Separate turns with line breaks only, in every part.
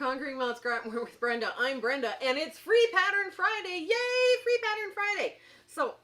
Conquering Mount Scrap with Brenda. I'm Brenda, and it's Free Pattern Friday. Yay! Free Pattern Friday. So,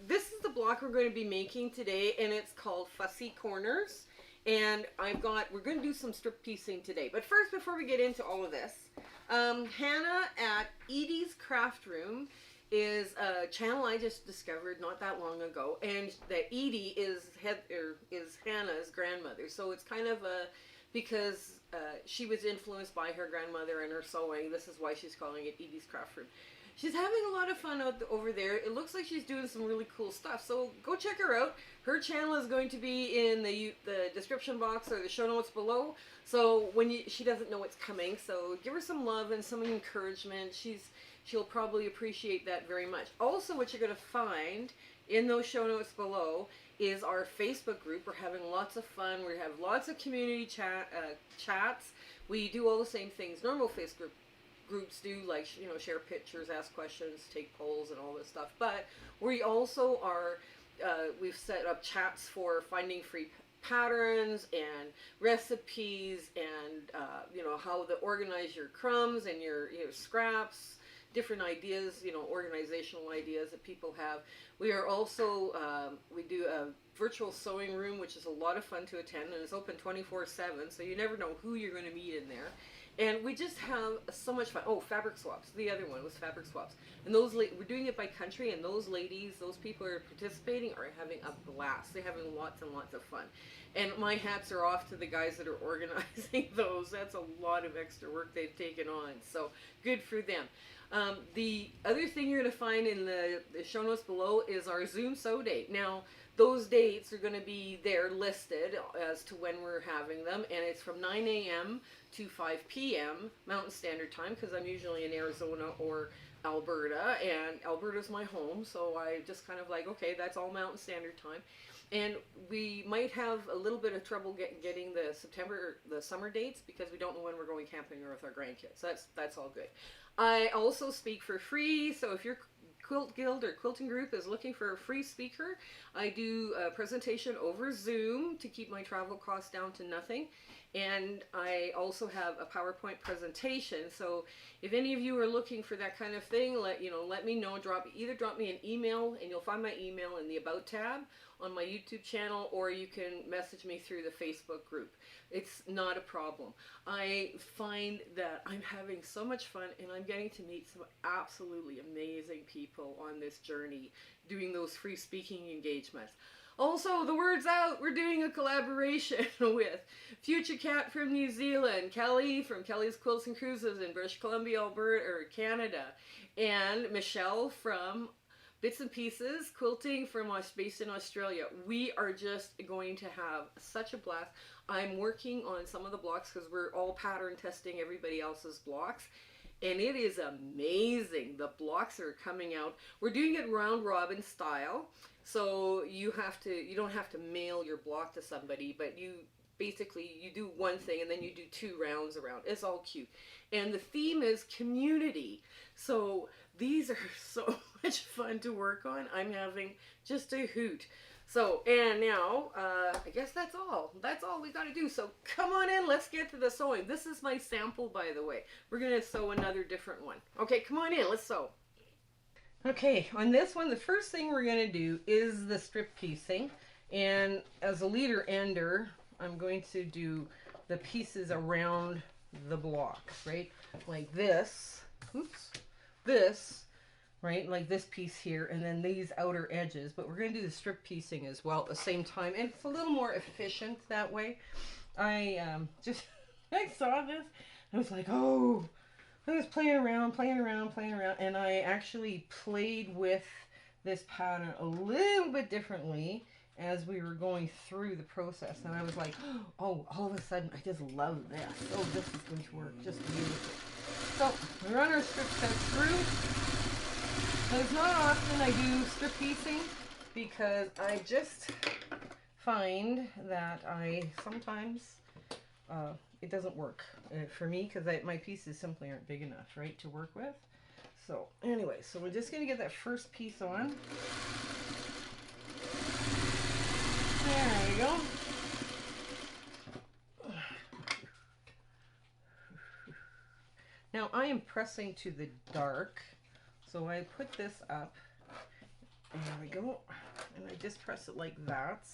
this is the block we're going to be making today, and it's called Fussy Corners. And we're going to do some strip piecing today. But first, before we get into all of this, Hannah at Eaddy's Craft Room is a channel I just discovered not that long ago, and that Eaddy is Hannah's grandmother. So it's kind of because she was influenced by her grandmother and her sewing. This is why she's calling it Eaddy's Craft Room. She's having a lot of fun over there. It looks like she's doing some really cool stuff. So go check her out. Her channel is going to be in the description box or the show notes below. So she doesn't know it's coming, so give her some love and some encouragement. She'll probably appreciate that very much. Also, what you're going to find in those show notes below is our Facebook group. We're having lots of fun. We have lots of community chats. We do all the same things normal Facebook groups do, like, you know, share pictures, ask questions, take polls, and all this stuff. But we also are, we've set up chats for finding free patterns and recipes, and you know, how to organize your crumbs and your scraps, different ideas, you know, organizational ideas that people have. We are also, we do a virtual sewing room, which is a lot of fun to attend, and it's open 24/7, so you never know who you're going to meet in there. And we just have so much fun. Oh, fabric swaps. The other one was fabric swaps. And we're doing it by country, and those ladies, those people who are participating are having a blast. They're having lots and lots of fun. And my hats are off to the guys that are organizing those. That's a lot of extra work they've taken on. So good for them. The other thing you're going to find in the show notes below is our Zoom sew date. Now, those dates are going to be there listed as to when we're having them, and it's from 9 a.m. to 5 p.m. Mountain Standard Time, because I'm usually in Arizona or Alberta, and Alberta's my home, so I just kind of like, okay, that's all Mountain Standard Time. And we might have a little bit of trouble getting the summer dates, because we don't know when we're going camping or with our grandkids. That's all good. I also speak for free, so if your quilt guild or quilting group is looking for a free speaker, I do a presentation over Zoom to keep my travel costs down to nothing. And I also have a PowerPoint presentation. So if any of you are looking for that kind of thing, let me know. Either drop me an email, and you'll find my email in the About tab on my YouTube channel, or you can message me through the Facebook group. It's not a problem. I find that I'm having so much fun, and I'm getting to meet some absolutely amazing people on this journey doing those free speaking engagements. Also, the word's out. We're doing a collaboration with Future Cat from New Zealand, Kelly from Kelly's Quilts and Cruises in British Columbia, Alberta, or Canada, and Michelle from Bits and Pieces Quilting based in Australia. We are just going to have such a blast. I'm working on some of the blocks because we're all pattern testing everybody else's blocks. And it is amazing. The blocks are coming out. We're doing it round robin style. So you don't have to mail your block to somebody, but you do one thing and then you do 2 rounds around. It's all cute. And the theme is community. So these are so much fun to work on. I'm having just a hoot. So, and now, I guess that's all. That's all we got to do. So come on in, let's get to the sewing. This is my sample, by the way. We're going to sew another different one. Okay, come on in, let's sew. Okay, on this one, the first thing we're going to do is the strip piecing. And as a leader ender, I'm going to do the pieces around the block, right? Like this, oops, this, right? Like this piece here, and then these outer edges. But we're going to do the strip piecing as well at the same time. And it's a little more efficient that way. I saw this. I was like, oh, I was playing around, and I actually played with this pattern a little bit differently as we were going through the process. And I was like, oh, all of a sudden, I just love this. Oh, this is going to work just beautifully. So, we run our strip set through. But it's not often I do strip piecing, because I just find that sometimes it doesn't work for me, because my pieces simply aren't big enough, right, to work with. So anyway, so we're just going to get that first piece on. There we go. am pressing to the dark. So I put this up. And there we go. And I just press it like that.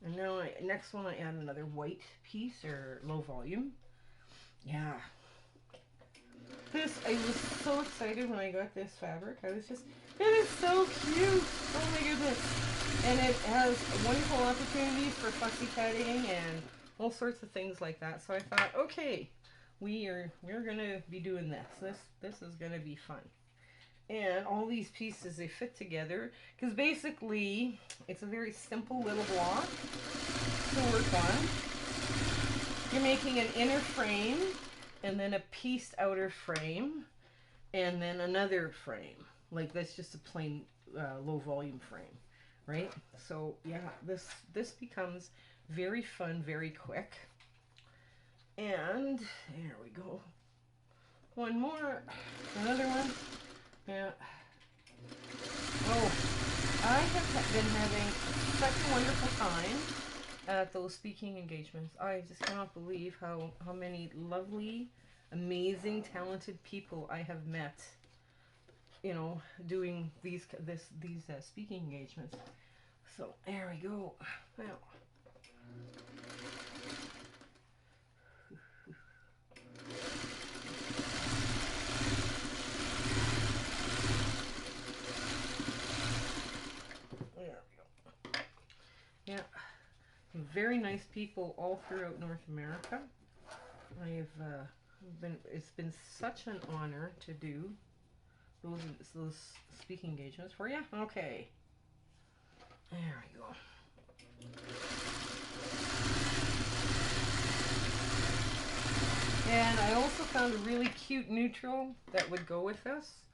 And now next one I add another white piece or low volume. Yeah. I was so excited when I got this fabric. I was just, it is so cute. Oh my goodness. And it has wonderful opportunities for fussy cutting and all sorts of things like that. So I thought, okay, we're gonna be doing this. This is gonna be fun. And all these pieces, they fit together because basically it's a very simple little block to work on. You're making an inner frame and then a pieced outer frame and then another frame. Like that's just a plain low volume frame, right? So yeah, this becomes very fun, very quick. And there we go. One more, another one. Yeah. Oh, I have been having such a wonderful time at those speaking engagements. I just cannot believe how many lovely, amazing, talented people I have met, you know, doing these speaking engagements. So there we go. Now, yeah, very nice people all throughout North America. It's been such an honor to do those speaking engagements for you. Okay, there we go. And I also found a really cute neutral that would go with this,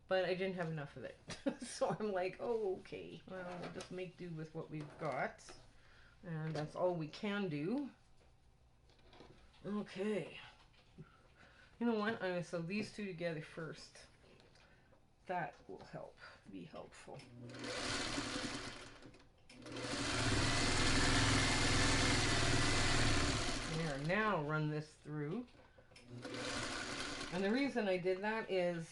but I didn't have enough of it. So I'm like, oh, okay, well, we'll just make do with what we've got. And that's all we can do. Okay. You know what? I'm going to sew these two together first. That will be helpful. There, now run this through. And the reason I did that is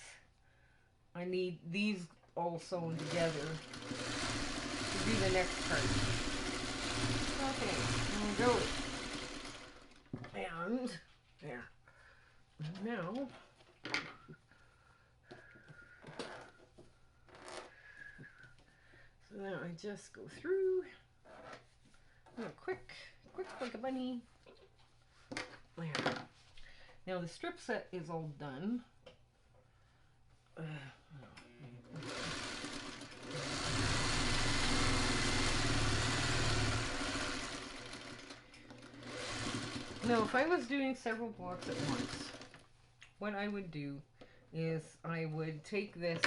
I need these all sewn together to do the next part. Okay, there we go. And there. Now, so now I just go through. Quick like a bunny. There. Now the strip set is all done. Now, if I was doing several blocks at once, what I would do is I would take this,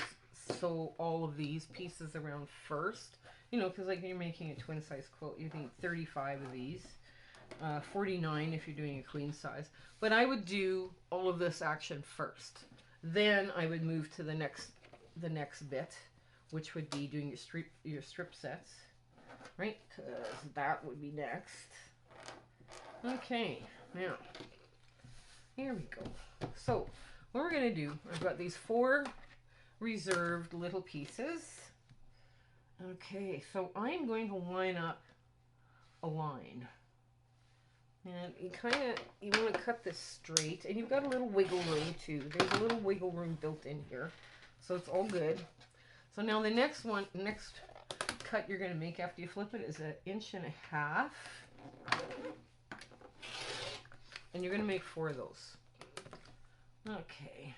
sew all of these pieces around first. You know, because like you're making a twin size quilt, you need 35 of these. 49 if you're doing a queen size. But I would do all of this action first. Then I would move to the next bit, which would be doing your strip sets, right? Because that would be next. Okay, now here we go. So what we're gonna do, I've got these 4 reserved little pieces. Okay, so I'm going to line up a line. And you want to cut this straight, and you've got a little wiggle room too. There's a little wiggle room built in here, so it's all good. So now the next cut you're going to make after you flip it is 1.5 inches, and you're going to make 4 of those. Okay.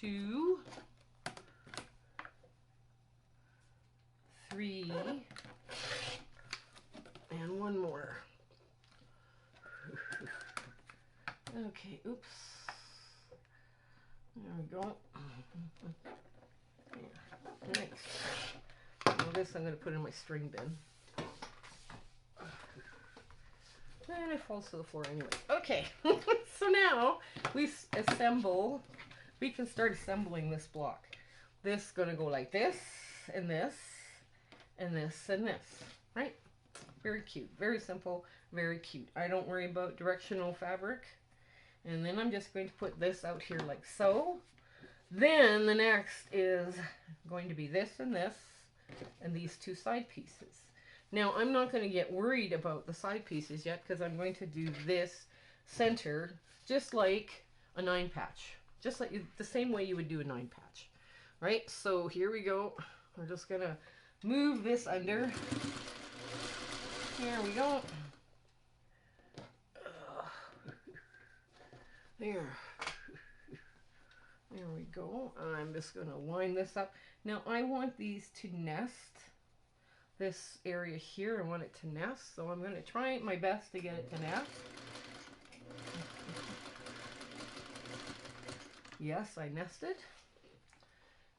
2, 3. And 1 more. Okay, oops. There we go. Nice. Now this I'm going to put in my string bin. And it falls to the floor anyway. Okay, so now we can start assembling this block. This is going to go like this, and this, and this, and this, right? Very cute. Very simple. Very cute. I don't worry about directional fabric. And then I'm just going to put this out here like so. Then the next is going to be this and these two side pieces. Now I'm not going to get worried about the side pieces yet because I'm going to do this center just like a 9-patch. Just like the same way you would do a 9-patch. Right? So here we go. We're just going to move this under. Here we go. There. There we go. I'm just going to line this up. Now I want these to nest. This area here, I want it to nest. So I'm going to try my best to get it to nest. Yes, I nested.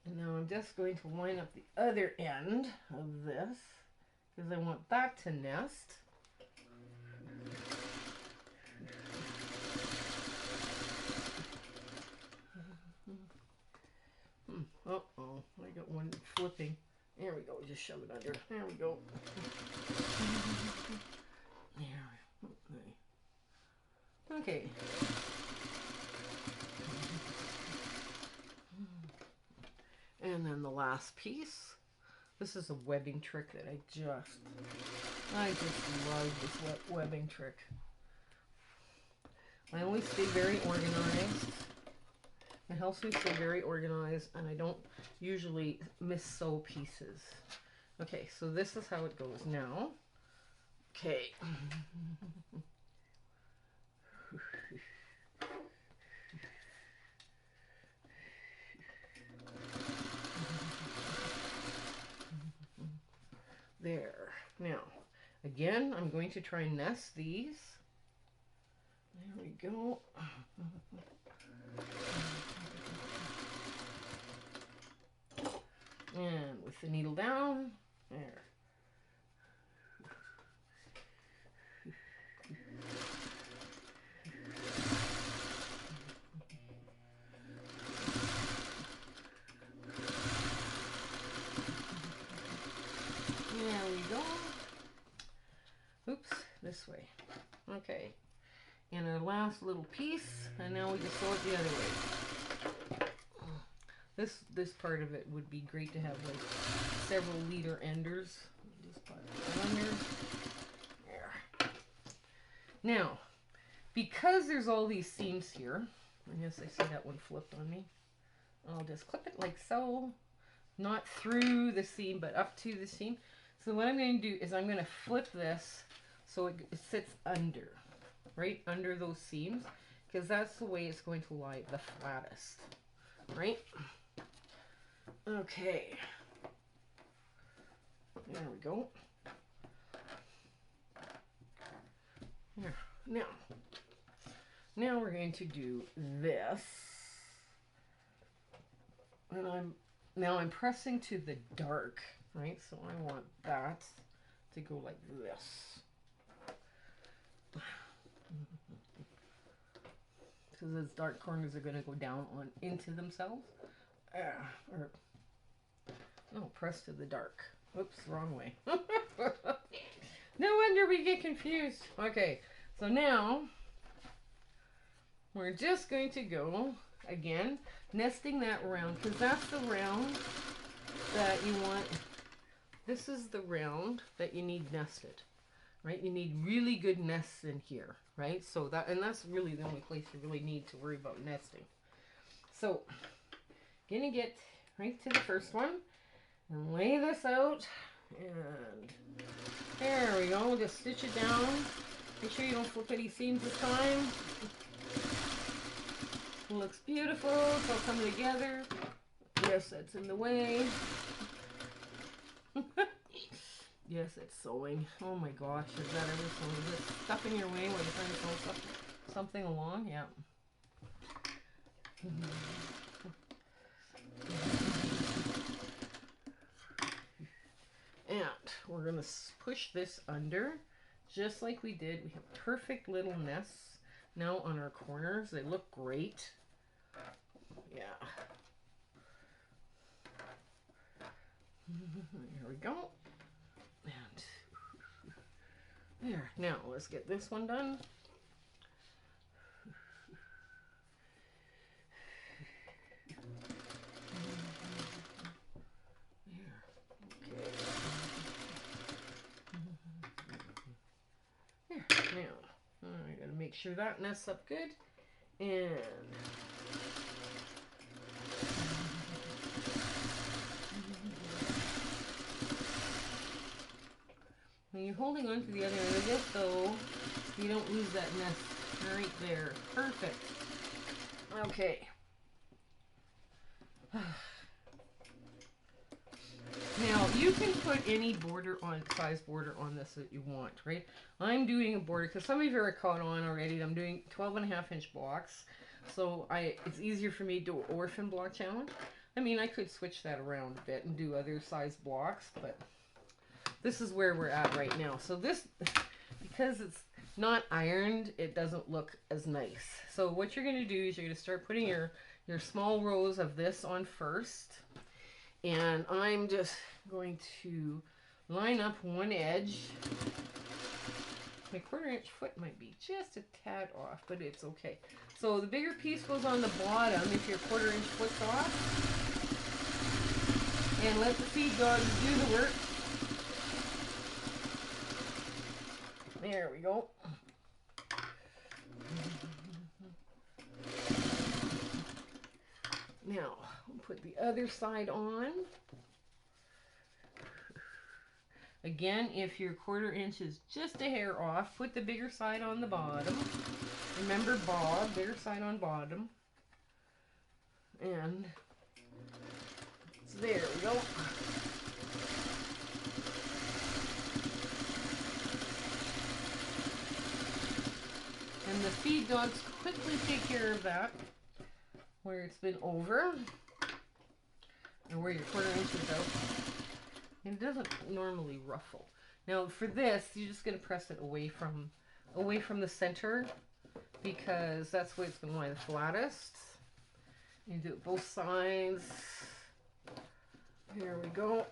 And now I'm just going to line up the other end of this because I want that to nest. Uh-oh, I got one flipping. There we go, just shove it under. There we go. There. Okay. And then the last piece. This is a webbing trick that I just love this webbing trick. I always stay very organized. It helps me stay very organized, and I don't usually mis-sew pieces. Okay, so this is how it goes now. Okay. There. Now, again, I'm going to try and nest these. There we go. And with the needle down, there. There we go. Oops, this way. Okay. And our last little piece, and now we just sew it the other way. This part of it would be great to have like several leader enders. Just put it under. There. Now, because there's all these seams here, and yes, I see that one flipped on me. I'll just clip it like so, not through the seam, but up to the seam. So what I'm going to do is I'm going to flip this so it sits under, right under those seams, because that's the way it's going to lie the flattest, right? Okay, there we go. Here. Now we're going to do this, and I'm pressing to the dark, right? So I want that to go like this, because those dark corners are going to go down on into themselves. Or no, press to the dark. Oops, wrong way. No wonder we get confused. Okay, so now we're just going to go again, nesting that round, because that's the round that you want. This is the round that you need nested, right? You need really good nests in here, right? So that's really the only place you really need to worry about nesting. So, gonna get right to the first one and lay this out, and there we go. Just stitch it down. Make sure you don't flip any seams this time. It looks beautiful. It's all coming together. Yes, that's in the way. Yes, it's sewing. Oh my gosh, is that ever so? Is it stuff in your way when you're trying to sew something along? Yeah. And we're going to push this under just like we did. We have perfect little nests now on our corners. They look great. Yeah. Here we go. And There, now let's get this one done. There, now, I gotta make sure that nests up good. And when you're holding on to the other end of it, though, you don't lose that nest right there. Perfect. Okay. Now, you can put any border on, size border on this that you want, right? I'm doing a border, because some of you are caught on already. I'm doing 12.5-inch blocks. So it's easier for me to do an orphan block challenge. I mean, I could switch that around a bit and do other size blocks, but this is where we're at right now. So this, because it's not ironed, it doesn't look as nice. So what you're going to do is you're going to start putting your small rows of this on first. And I'm just going to line up one edge. My 1/4-inch foot might be just a tad off, but it's okay. So the bigger piece goes on the bottom if your 1/4-inch foot's off. And let the feed dogs do the work. There we go. Now, we'll put the other side on. Again, if your 1/4-inch is just a hair off, put the bigger side on the bottom. Remember Bob, bigger side on bottom. And there we go. And the feed dogs quickly take care of that where it's been over and where your 1/4-inch is out. And it doesn't normally ruffle. Now for this, you're just going to press it away from the center, because that's where it's going to lie the flattest. You do it both sides. Here we go.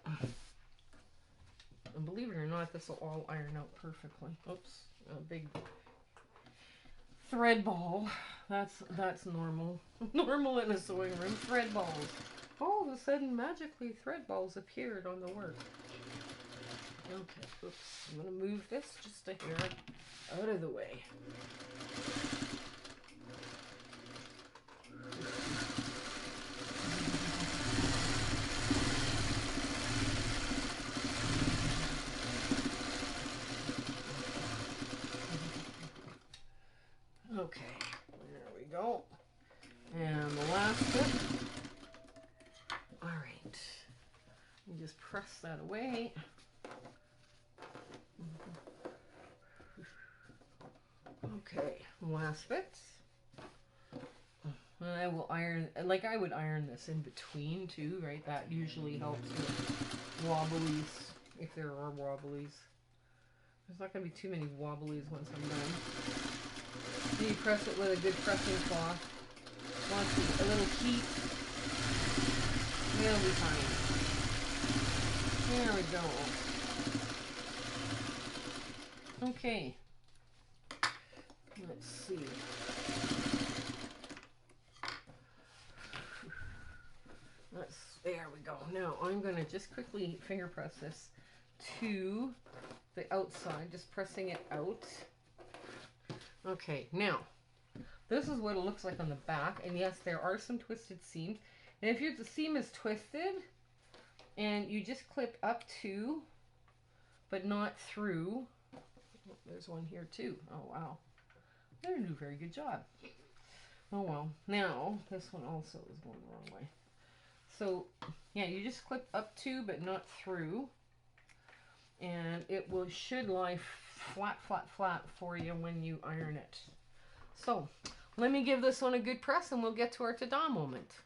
And believe it or not, this will all iron out perfectly. Oops, a big thread ball. That's normal. Normal in a sewing room. Thread balls. All of a sudden, magically, thread balls appeared on the work. Okay, oops. I'm going to move this just a hair out of the way. Okay, there we go. And the last bit. Alright. You just press that away. Okay, last bit. I will iron, like I would iron this in between too, right? That usually helps with wobblies, if there are wobblies. There's not going to be too many wobblies once I'm done. Then you press it with a good pressing cloth. Once a little heat, it'll be fine. There we go. Okay. Let's see. There we go. Now I'm going to just quickly finger press this to the outside, just pressing it out. Okay, now this is what it looks like on the back, and yes, there are some twisted seams. And if the seam is twisted and you just clip up to but not through, oh, there's one here too. Oh wow, they didn't do a very good job. Oh well. Now this one also is going the wrong way. So yeah, you just clip up to but not through, and it should lie flat, flat, flat for you when you iron it. So let me give this one a good press and we'll get to our ta-da moment.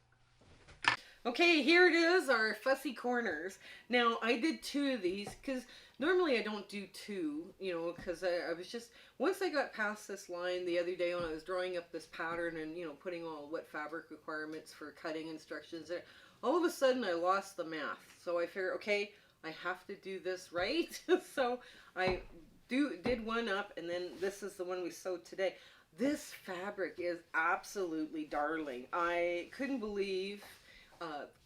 Okay, here it is, our Fussy Corners. Now I did 2 of these because normally I don't do 2, you know, because I was just, once I got past this line the other day when I was drawing up this pattern and, you know, putting all what fabric requirements for cutting instructions there, all of a sudden I lost the math. So I figured, okay, I have to do this right. So I did one up, and then this is the one we sewed today. This fabric is absolutely darling. I couldn't believe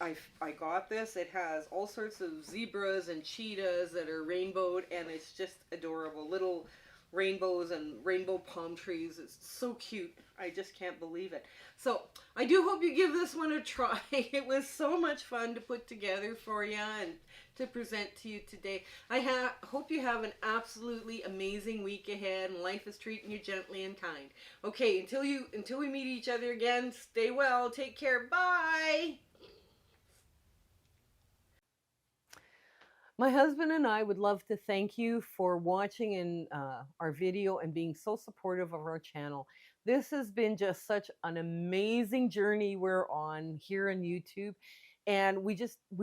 I got this. It has all sorts of zebras and cheetahs that are rainbowed, and it's just adorable. Little rainbows and rainbow palm trees. It's so cute. I just can't believe it. So I do hope you give this one a try. It was so much fun to put together for you and to present to you today. I hope you have an absolutely amazing week ahead and life is treating you gently and kind. Okay, until we meet each other again, stay well, take care, bye. My husband and I would love to thank you for watching our video and being so supportive of our channel. This has been just such an amazing journey we're on here on YouTube, and we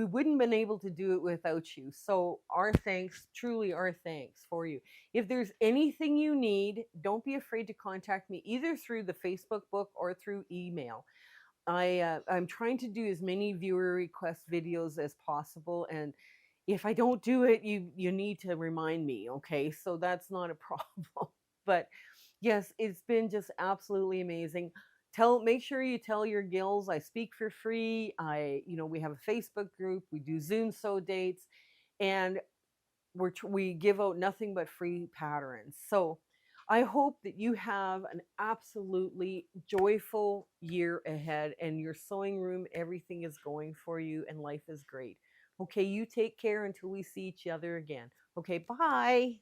wouldn't been able to do it without you. So our thanks, truly our thanks for you. If there's anything you need, don't be afraid to contact me either through the Facebook book or through email. I'm trying to do as many viewer request videos as possible, and if I don't do it, you need to remind me, okay? So that's not a problem. But yes, it's been just absolutely amazing. Make sure you tell your gills I speak for free. We have a Facebook group. We do Zoom sew dates, and we give out nothing but free patterns. So I hope that you have an absolutely joyful year ahead, and your sewing room, everything is going for you, and life is great. Okay, you take care until we see each other again. Okay, bye.